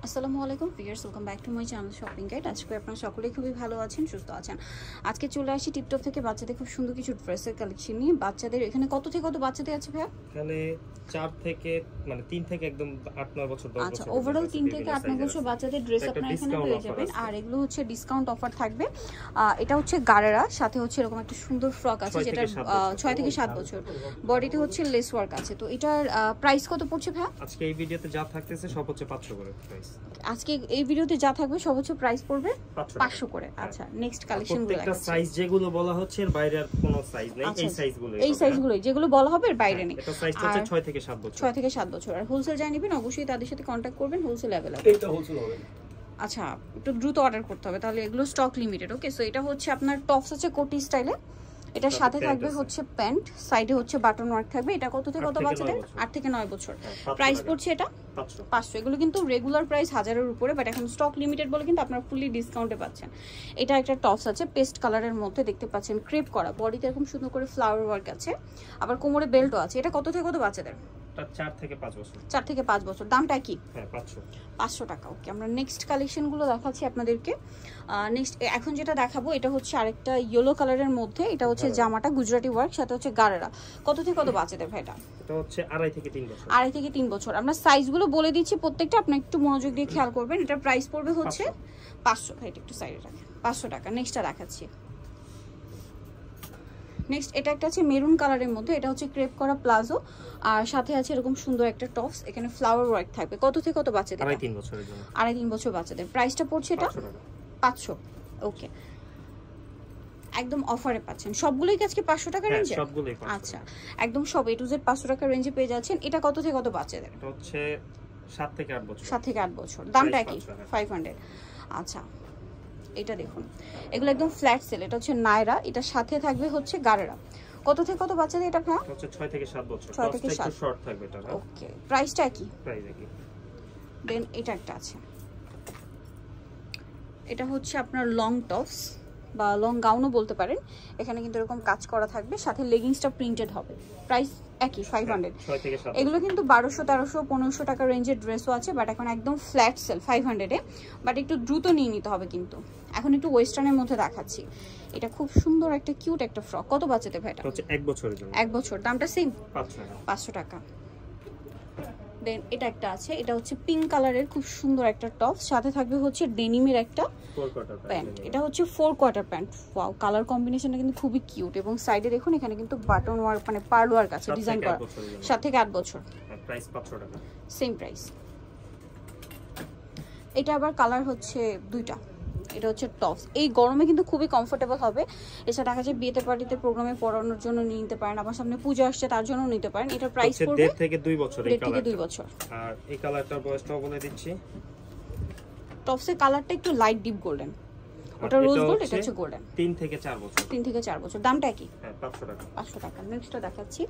আসসালামু আলাইকুম viewers, welcome back to my channel shopping guide. আজকে আপনারা সকলেই খুবই ভালো আছেন, সুস্থ আছেন। আজকে চলে আসি টিপটপ থেকে বাচ্চাদের খুব সুন্দর কিছু ড্রেসের কালেকশন নিয়ে। বাচ্চাদের এখানে কত থেকে কত বাচ্চাদের আছে ভাইয়া? এখানে 4 থেকে মানে 3 থেকে একদম 8-9 বছর 10 বছর। আচ্ছা, ওভারঅল 3 থেকে 8-9 বছর বাচ্চাদের ড্রেস আপনারা এখানে পেয়ে যাবেন। আর এগুলো হচ্ছে ডিসকাউন্ট অফার থাকবে। এটা হচ্ছে গারারা, সাথে হচ্ছে এরকম একটা সুন্দর ফ্রক আছে যেটা 6 থেকে 7 বছর। বডিতে হচ্ছে লেস ওয়ার্ক আছে। তো এটার প্রাইস কত পড়ছে ভাইয়া? আজকে এই ভিডিওতে যা থাকতেছে সব হচ্ছে 500 করে প্রাইস। আজকে এই ভিডিওতে যা থাকবে সব হচ্ছে প্রাইস পড়বে 500 করে। আচ্ছা, নেক্সট কালেকশন গুলো একটা সাইজ যেগুলো বলা হচ্ছে এর বাইরে আর কোনো সাইজ নেই। এই সাইজগুলো যেগুলো বলা হবে এর বাইরে নেই। এটা সাইজ হচ্ছে 6 থেকে 7 বছর। 6 থেকে 7 বছর। আর হোলসেল যাই নেবেন অবশ্যই তাদের সাথে কন্টাক্ট করবেন, হোলসেল अवेलेबल। এটা হোলসেল হবে। আচ্ছা, একটু দ্রুত অর্ডার করতে হবে, তাহলে এগুলো স্টক লিমিটেড। ওকে, সো এটা হচ্ছে আপনার টপস আছে কোটি স্টাইলে। এটার সাথে থাকবে হচ্ছে প্যান্ট, সাইডে হচ্ছে বাটন ওয়ার্ক থাকবে। এটা কত থেকে কত বাচ্চাদের? 8 থেকে 9 বছর। প্রাইস পড়ছে এটা 500। এগুলো কিন্তু রেগুলার প্রাইস 1000 এর উপরে, বাট এখন স্টক লিমিটেড বলে কিন্তু আপনারা ফুলি ডিসকাউন্টে পাচ্ছেন। এটা একটা টপস আছে পেস্ট কালারের মধ্যে, দেখতে পাচ্ছেন ক্রেপ করা, বডিতে এরকম সুন্দর করে ফ্লাওয়ার ওয়ার্ক আছে, আবার কোমরে বেল্টও আছে। এটা কত থেকে কত বাচ্চাদের? 4 থেকে 5 বছর। 4 থেকে 5 বছর। দামটা কি? হ্যাঁ, 500 টাকা। ওকে, আমরা নেক্সট কালেকশনগুলো দেখাচ্ছি আপনাদেরকে। নেক্সট এখন যেটা দেখাবো এটা হচ্ছে আরেকটা ইয়েলো কালারের মধ্যে। এটা হচ্ছে জামাটা গুজরাটি ওয়ার্ক, সাথে হচ্ছে গারারা। কত থেকে কত বাচ্চাদের ভাই এটা? এটা হচ্ছে 2.5 থেকে 3 বছর। 2.5 থেকে 3 বছর। আমরা সাইজগুলো বলে দিচ্ছি প্রত্যেকটা, আপনি একটু মনোযোগ দিয়ে খেয়াল করবেন। এটার প্রাইস পড়বে হচ্ছে 500। ভাই একটু সাইডে রাখেন, 500 টাকা। নেক্সটটা দেখাচ্ছি। নেক্সট এটা একটা আছে মেরুন কালারের মধ্যে। এটা হচ্ছে ক্রেপ করা প্লাজো, আর সাথে আছে এরকম সুন্দর একটা টপস। এখানে ফ্লাওয়ার ওয়ার্ক থাকবে। কত থেকে কত বাচ্চাদের? 2.5-3 বছরের জন্য। 2.5-3 বছর বাচ্চাদের। প্রাইসটা পড়ছে এটা 500। ওকে, একদম অফারে পাচ্ছেন সবগুলোই কি আজকে 500 টাকা রেঞ্জে? সবগুলোই 500। আচ্ছা, একদম সব A to Z 500 টাকা রেঞ্জে পেয়ে যাচ্ছেন। এটা কত থেকে কত বাচ্চাদের? এটা হচ্ছে 7 থেকে 8 বছর। 7 থেকে 8 বছর। দামটা কি? 500। আচ্ছা, এটা দেখুন, এগুলো একদম ফ্ল্যাট সেল। এটা হচ্ছে নায়রা, এটার সাথে থাকবে হচ্ছে গারারা। কত থেকে কত বাচ্চাদের এটা ভাই? হচ্ছে 6 থেকে 7 বছর। 6 থেকে 7 একটু শর্ট থাকবে এটা। ওকে, প্রাইসটা কি? প্রাইস একই। দেন এটা একটা আছে, এটা হচ্ছে আপনার লং টপস বা লং গাউনও বলতে পারেন। এখানে কিন্তু এরকম কাজ করা থাকবে, সাথে লেগিংসটা প্রিন্টেড হবে। প্রাইস একই 500। এগুলো কিন্তু 1200, 1300, 1500 টাকা রেঞ্জের ড্রেসও আছে, বাট এখন একদম ফ্ল্যাট সেল 500-এ। বাট একটু দ্রুত নিয়ে নিতে হবে কিন্তু। এখন একটু ওয়েস্টার্নের মধ্যে দেখাচ্ছি। এটা খুব সুন্দর একটা কিউট একটা ফ্রক। কত বাচ্চাদের ভাই এটা? হচ্ছে 1 বছরের জন্য। 1 বছর। দামটা সেম 500 টাকা। দেন এটা একটা আছে, এটা হচ্ছে পিঙ্ক কালারের খুব সুন্দর একটা টপ, সাথে থাকবে হচ্ছে ডেনিমের একটা 4 কোয়ার্টার প্যান্ট। এটা হচ্ছে 4 কোয়ার্টার প্যান্ট। ওয়াও, কালার কম্বিনেশনটা কিন্তু খুবই কিউট। এবং সাইডে দেখুন এখানে কিন্তু বাটন ওয়ার্ক মানে পার্ল ওয়ার্ক আছে ডিজাইন করা। 7 থেকে 8 বছর। প্রাইস 500 টাকা। Same price. এটা আবার কালার হচ্ছে দুইটা। এটা হচ্ছে টপস। এই গরমে কিন্তু খুবই কমফোর্টেবল হবে। এছাড়া দেখা যায় বিয়েতে পার্টিতে প্রোগ্রামে পরানোর জন্য নিতে পারেন, আবার সামনে পূজা আসছে তার জন্য নিতে পারেন। এটা প্রাইস পড়বে 1.5 থেকে 2 বছর। এই কালারটা 2 বছর। আর এই কালারটার বয়সটাও বলে দিচ্ছি। টপসের কালারটা একটু লাইট ডিপ গোল্ডেন, ওটা রোজ গোল্ড, এটা হচ্ছে গোল্ডেন। 3 থেকে 4 বছর। 3 থেকে 4 বছর। দামটা কি? হ্যাঁ, 500 টাকা। 500 টাকা। নেক্সটটা দেখাচ্ছি।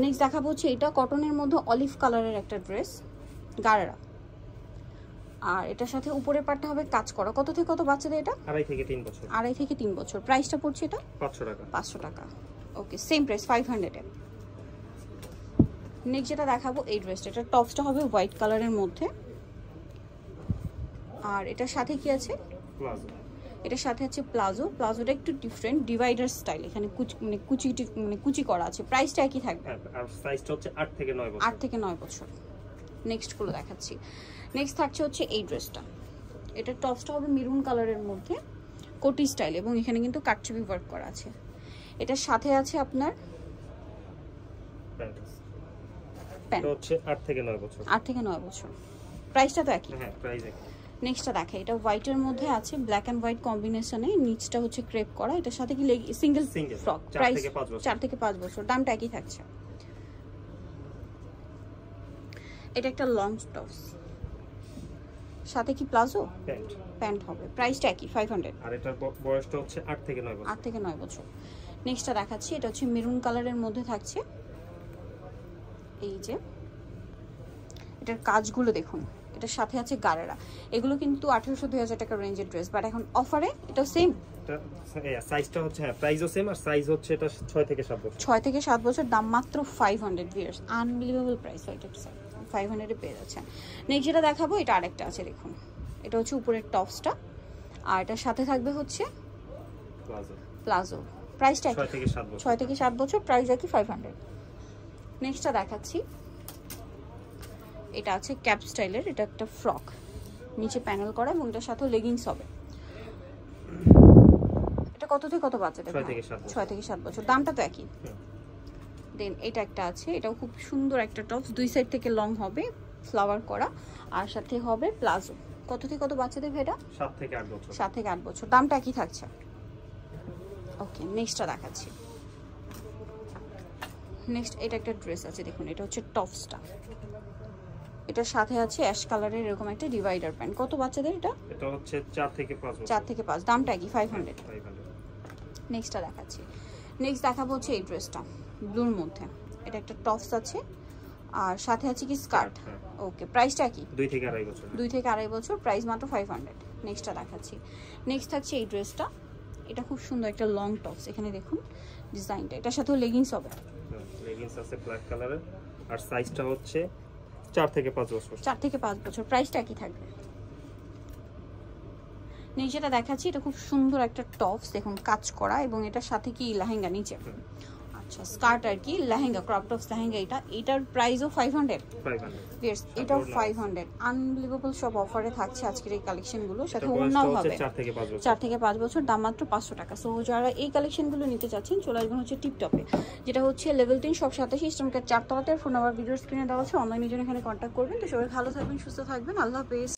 নেক্সট দেখাবো হচ্ছে এটা কটনের মধ্যে অলিভ কালারের একটা ড্রেস, গারারা। আর এটার সাথে উপরের পাটটা হবে কাজ করা। কত থেকে কত বাচ্চাদের এটা? 2.5 থেকে 3 বছর। 2.5 থেকে 3 বছর। প্রাইসটা পড়ছে এটা 500 টাকা। 500 টাকা। ওকে, সেম প্রাইস 500-এ। নেক্সট যেটা দেখাবো এই ড্রেসটা, এটা টপসটা হবে হোয়াইট কালারের মধ্যে। আর এটার সাথে কি আছে? প্লাজো। এটার সাথে আছে প্লাজো। প্লাজোটা একটু ডিফারেন্ট, ডিভাইডার স্টাইল। এখানে কুচি করা আছে। প্রাইসটা একই থাকবে। আর সাইজটা হচ্ছে 8 থেকে 9 বছর। 8 থেকে 9 বছর। নেক্সট গুলো দেখাচ্ছি। নেক্সট থাকছে হচ্ছে এই ড্রেসটা। এটা টপসটা হবে মেরুন কালারের মধ্যে, কোটি স্টাইল, এবং এখানে কিন্তু কাটছবি ওয়ার্ক করা আছে। এটার সাথে আছে আপনার প্যান্ট হচ্ছে 8 থেকে 9 বছর। 8 থেকে 9 বছর। প্রাইসটা তো একই। হ্যাঁ, প্রাইস একই। নেক্সটটা দেখে, এটা হোয়াইটের মধ্যে আছে, ব্ল্যাক এন্ড হোয়াইট কম্বিনেশনে, নিচটা হচ্ছে ক্রেপ করা। এটার সাথে কি সিঙ্গেল ফ্রক। প্রাইস 4 থেকে 5 বছর। দামটা একই থাকছে। এটা একটা লং টপস, সাথে কি প্লাজো প্যান্ট হবে। প্রাইসটা একই 500। আর এটার বয়সটা হচ্ছে 8 থেকে 9 বছর। 8 থেকে 9 বছর। নেক্সটটা দেখাচ্ছি, এটা হচ্ছে মেরুন কালারের মধ্যে থাকছে। এই যে এটার কাজগুলো দেখুন, এটার সাথে আছে গারারা। এগুলো কিন্তু 1800-2000 টাকা রেঞ্জের ড্রেস, বাট এখন অফারে এটা সেম। সাইজটা হচ্ছে প্রাইসও সেম, আর সাইজ হচ্ছে এটা 6 থেকে 7 বছর। 6 থেকে 7 বছর। দাম মাত্র 500 ভিউয়ার্স। Unbelievable price. 500 এ পেয়ে যাচ্ছেন। নেক্সট যেটা দেখাবো এটা আরেকটা আছে দেখুন, এটা হচ্ছে উপরের টপসটা, আর এটার সাথে থাকবে হচ্ছে প্লাজো। প্রাইসটা 6 থেকে 7 বছর, প্রাইস কি 500। নেক্সটটা দেখাচ্ছি, এটা আছে ক্যাপ স্টাইলের, এটা একটা ফ্রক, নিচে প্যানেল করা এবং এটার সাথে লেগিংস হবে। এটা কত থেকে কত বাচ্চাদের? 6 থেকে 7 বছর, দামটা তো একই। দেন এটা একটা আছে, এটাও খুব সুন্দর একটা টপস, দুই সাইড থেকে লং হবে, ফ্লাওয়ার করা, আর সাথে হবে প্লাজো। কত থেকে কত বাচ্চাদের এটা? 7 থেকে 8 বছর। 7 থেকে 8 বছর, দামটা কি থাকছে? ওকে, নেক্সটটা দেখাচ্ছি। নেক্সট এটা একটা ড্রেস আছে দেখুন, এটা হচ্ছে টপসটা, এটার সাথে আছে অ্যাশ কালারের এরকম একটা ডিভাইডার প্যান্ট। কত বাচ্চাদের এটা? এটা হচ্ছে 4 থেকে 5 বছর। 4 থেকে 5, দামটা কি 500। নেক্সটটা দেখাচ্ছি। নেক্সট দেখাবো হচ্ছে এই ড্রেসটা ব্লুর মধ্যে, এটা একটা টপস আছে আর সাথে আছে কি স্কার্ট। ওকে, প্রাইসটা কি? 2 থেকে 2.5 বছর। 2 থেকে 2.5 বছর, প্রাইস মাত্র 500। নেক্সটটা দেখাচ্ছি। নেক্সট থাকছে এই ড্রেসটা, এটা খুব সুন্দর একটা লং টপস, এখানে দেখুন ডিজাইনটা, এটার সাথে লেগিংস হবে। লেগিংস আছে ব্ল্যাক কালারের, আর সাইজটা হচ্ছে 4 থেকে 5 বছর। 4 থেকে 5 বছর, প্রাইসটা কি থাকবে? নিচেটা দেখাচ্ছি, এটা খুব সুন্দর একটা টপস দেখুন, কাজ করা, এবং এটার সাথে কি লেহেঙ্গা নিচে। আচ্ছা, স্কার্ট আর কি লেহেঙ্গা, ক্রপ টপস লেহেঙ্গা। এটার প্রাইসও 500। এটাও 500। আনবিলিভেবল সব অফারে থাকছে আজকের এই কালেকশনগুলো, সাথে ওড়নাও হবে। 4 থেকে 5 বছর, দাম মাত্র 500 টাকা। সো যারা এই কালেকশনগুলো নিতে চাচ্ছেন চলে আসবেন হচ্ছে টিপটপে, যেটা হচ্ছে লেভেল 3 সব 87 ইস্টার্ন 4 তলাতে। ফোন নাম্বার ভিডিও স্ক্রিনে দেওয়া আছে, অনলাইনের জন্য এখানে কন্ট্যাক্ট করবেন। তো সবাই ভালো থাকবেন, সুস্থ থাকবেন, আল্লাহ হাফেজ।